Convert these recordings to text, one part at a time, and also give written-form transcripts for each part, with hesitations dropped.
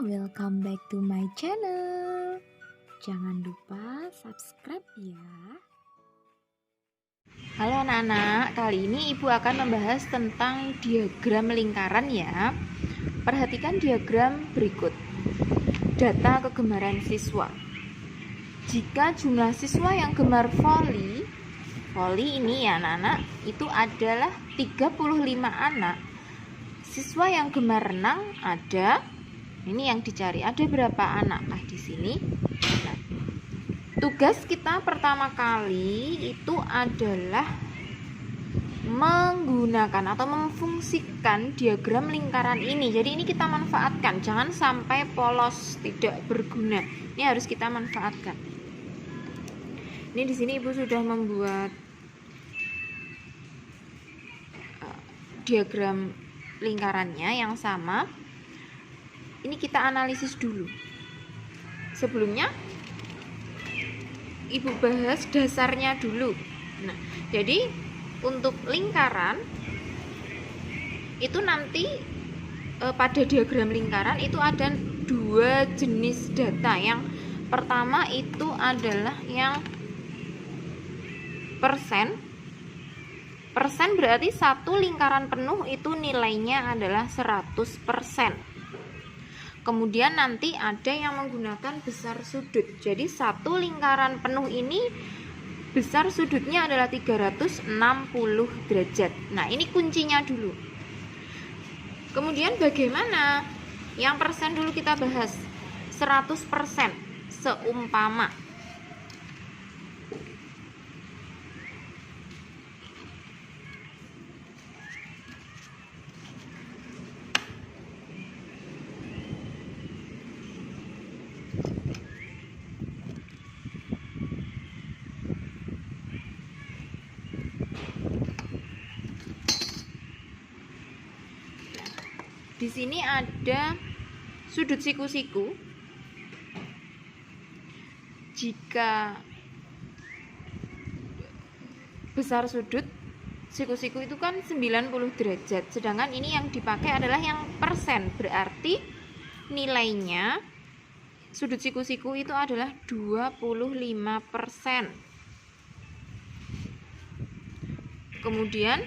welcome back to my channel. Jangan lupa subscribe ya. Halo anak-anak, kali ini ibu akan membahas tentang diagram lingkaran ya. Perhatikan diagram berikut. Data kegemaran siswa. Jika jumlah siswa yang gemar voli ini ya anak-anak, itu adalah 35 anak. Siswa yang gemar renang ada, ini yang dicari, ada berapa anak di sini? Nah, tugas kita pertama kali itu adalah menggunakan atau memfungsikan diagram lingkaran ini. Jadi ini kita manfaatkan, jangan sampai polos, tidak berguna. Ini harus kita manfaatkan. Ini di sini ibu sudah membuat diagram lingkarannya yang sama. Ini kita analisis dulu. Sebelumnya ibu bahas dasarnya dulu. Nah, jadi untuk lingkaran itu nanti pada diagram lingkaran itu ada dua jenis data. Yang pertama itu adalah yang persen. Persen berarti satu lingkaran penuh itu nilainya adalah 100%. Kemudian nanti ada yang menggunakan besar sudut. Jadi satu lingkaran penuh ini besar sudutnya adalah 360 derajat. Nah, ini kuncinya dulu. Kemudian bagaimana? Yang persen dulu kita bahas. 100%. Seumpama di sini ada sudut siku-siku. Jika besar sudut siku-siku itu kan 90 derajat. Sedangkan ini yang dipakai adalah yang persen. Berarti nilainya sudut siku-siku itu adalah 25%. Kemudian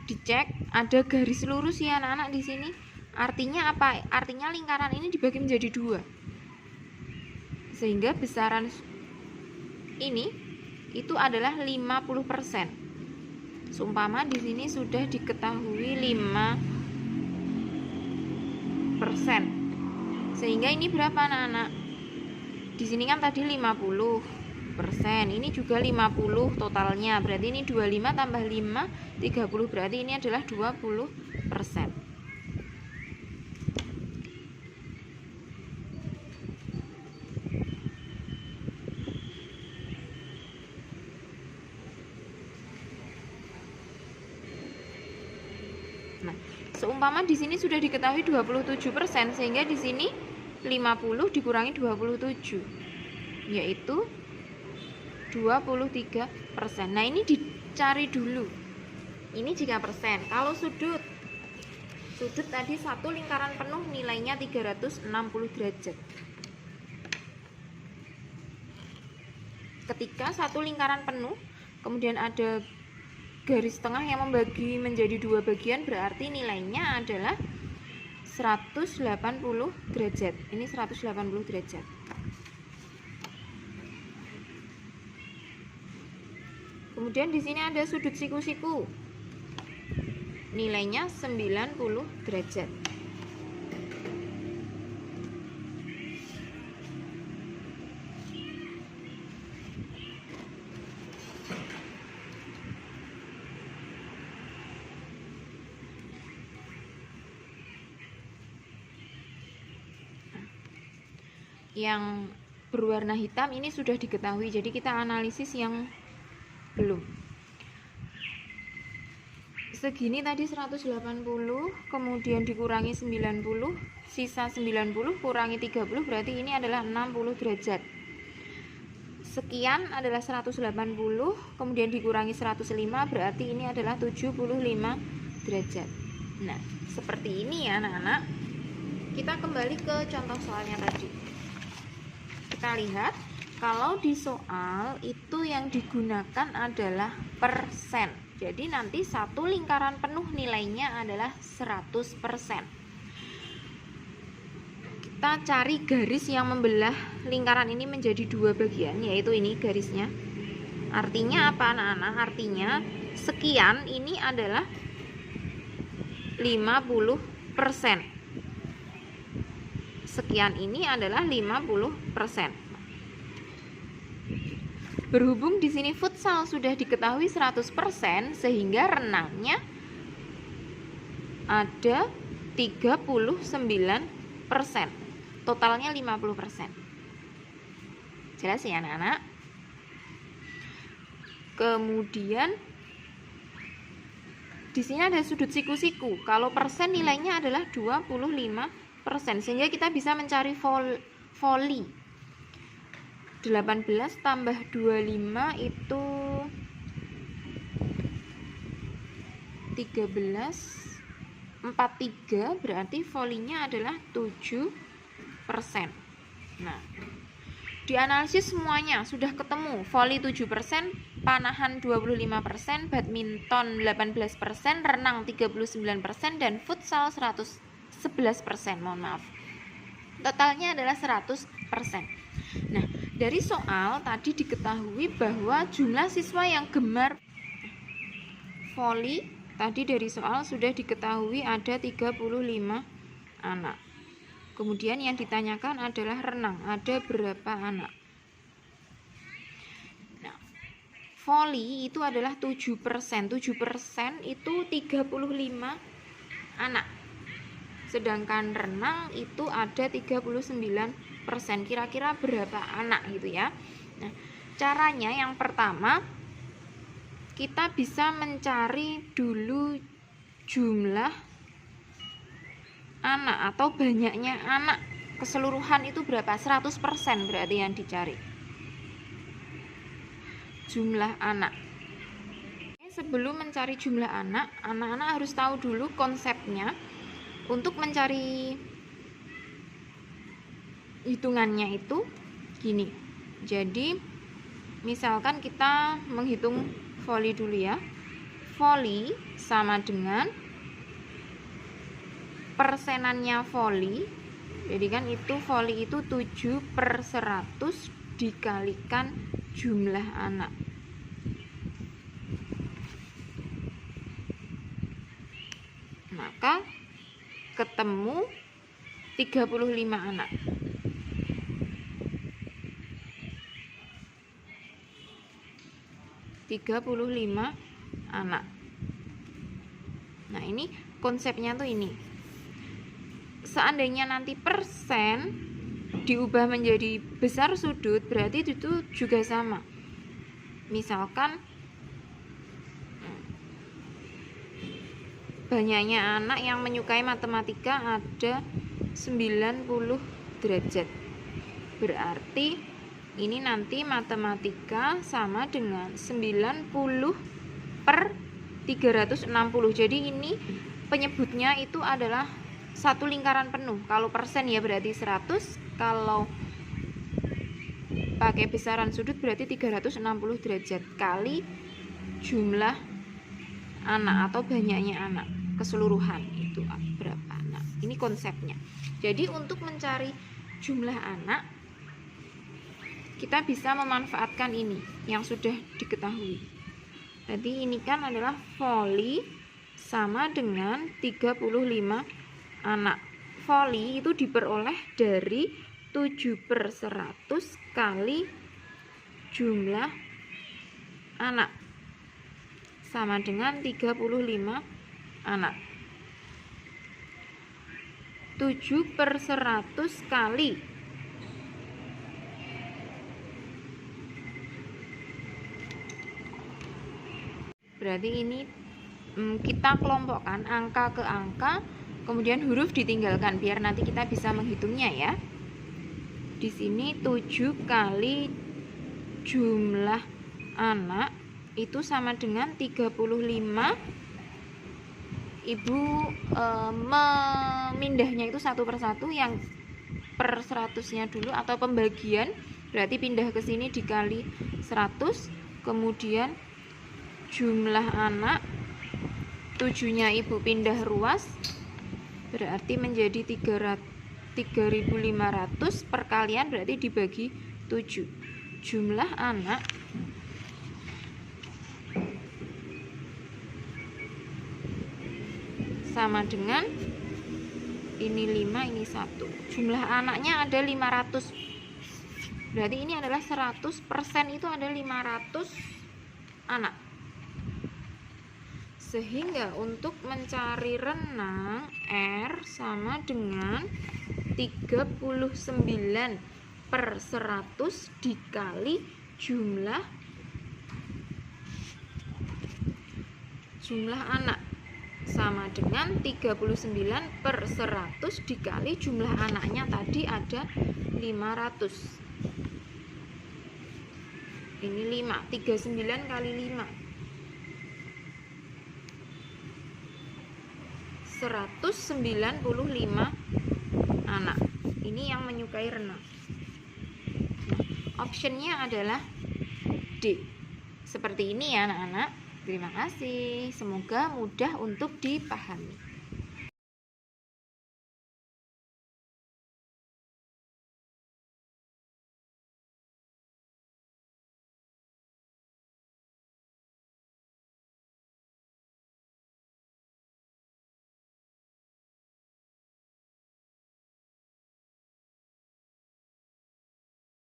dicek ada garis lurus ya anak-anak di sini. Artinya apa? Artinya lingkaran ini dibagi menjadi dua. Sehingga besaran ini itu adalah 50%. Seumpama di sini sudah diketahui 5%. Sehingga ini berapa anak-anak? Di sini kan tadi 50%. Ini juga 50 totalnya. Berarti ini 25 tambah 5 30. Berarti ini adalah 20%. Nah, seumpama di sini sudah diketahui 27%, sehingga di sini 50 dikurangi 27 yaitu 23%. Nah, ini dicari dulu. Ini jika persen. Kalau sudut tadi satu lingkaran penuh nilainya 360 derajat. Ketika satu lingkaran penuh kemudian ada garis tengah yang membagi menjadi dua bagian, berarti nilainya adalah 180 derajat. Ini 180 derajat. Kemudian di sini ada sudut siku-siku. Nilainya 90 derajat. Yang berwarna hitam ini sudah diketahui, jadi kita analisis yang belum. Segini tadi 180, kemudian dikurangi 90, sisa 90 kurangi 30, berarti ini adalah 60 derajat. Sekian adalah 180, kemudian dikurangi 105, berarti ini adalah 75 derajat. Nah, seperti ini ya anak-anak. kita kembali ke contoh soalnya tadi. Kita lihat, kalau di soal itu yang digunakan adalah persen. Jadi nanti satu lingkaran penuh nilainya adalah 100%. Kita cari garis yang membelah lingkaran ini menjadi dua bagian, yaitu ini garisnya. Artinya apa anak-anak? Artinya sekian ini adalah 50%. Sekian ini adalah 50%. Berhubung di sini futsal sudah diketahui 100%, sehingga renangnya ada 39%. Totalnya 50%. Jelas ya anak-anak? Kemudian di sini ada sudut siku-siku. Kalau persen nilainya adalah 25%, sehingga kita bisa mencari voli. 18 tambah 25 itu 13, 43, berarti volinya adalah 7%. Nah, dianalisis semuanya sudah ketemu. Voli 7%, panahan 25%, badminton 18%, renang 39%, dan futsal 11%, mohon maaf. Totalnya adalah 100%. Nah, dari soal tadi diketahui bahwa jumlah siswa yang gemar voli tadi dari soal sudah diketahui ada 35 anak. Kemudian yang ditanyakan adalah renang, ada berapa anak? Nah, voli itu adalah 7%. 7% itu 35 anak. Sedangkan renang itu ada 39%. Kira-kira berapa anak gitu ya. Nah, caranya yang pertama kita bisa mencari dulu jumlah anak atau banyaknya anak keseluruhan itu berapa? 100% berarti yang dicari. Jumlah anak. Sebelum mencari jumlah anak, anak-anak harus tahu dulu konsepnya. Untuk mencari hitungannya itu gini. Jadi misalkan kita menghitung voli dulu ya. Voli sama dengan persenannya voli. Jadi kan itu voli itu 7/100 dikalikan jumlah anak. Maka ketemu 35 anak. Nah, ini konsepnya tuh ini. Seandainya nanti persen diubah menjadi besar sudut, berarti itu juga sama. Misalkan banyaknya anak yang menyukai matematika ada 90 derajat. Berarti ini nanti matematika sama dengan 90/360. Jadi ini penyebutnya itu adalah satu lingkaran penuh. Kalau persen ya berarti 100, kalau pakai besaran sudut berarti 360 derajat kali jumlah anak atau banyaknya anak keseluruhan itu berapa anak. Ini konsepnya. Jadi untuk mencari jumlah anak kita bisa memanfaatkan ini yang sudah diketahui. Jadi ini kan adalah voli sama dengan 35 anak. Voli itu diperoleh dari 7/100 kali jumlah anak sama dengan 35 anak. 7/100 kali berarti ini kita kelompokkan angka ke angka, kemudian huruf ditinggalkan biar nanti kita bisa menghitungnya ya. Di sini 7 kali jumlah anak itu sama dengan 35 Ibu memindahnya itu satu persatu, yang per 100-nya dulu atau pembagian, berarti pindah ke sini dikali 100, kemudian jumlah anak 7-nya ibu pindah ruas, berarti menjadi 3.500 perkalian berarti dibagi 7. Jumlah anak sama dengan ini 5, ini 1. Jumlah anaknya ada 500. Berarti ini adalah 100%, itu ada 500 anak. Sehingga untuk mencari renang R sama dengan 39/100 dikali jumlah anak, sama dengan 39/100 dikali jumlah anaknya tadi ada 500. Ini 5, 39 kali 5, 195 anak. Ini yang menyukai renang. Optionnya adalah D. Seperti ini ya anak-anak. Terima kasih. Semoga mudah untuk dipahami.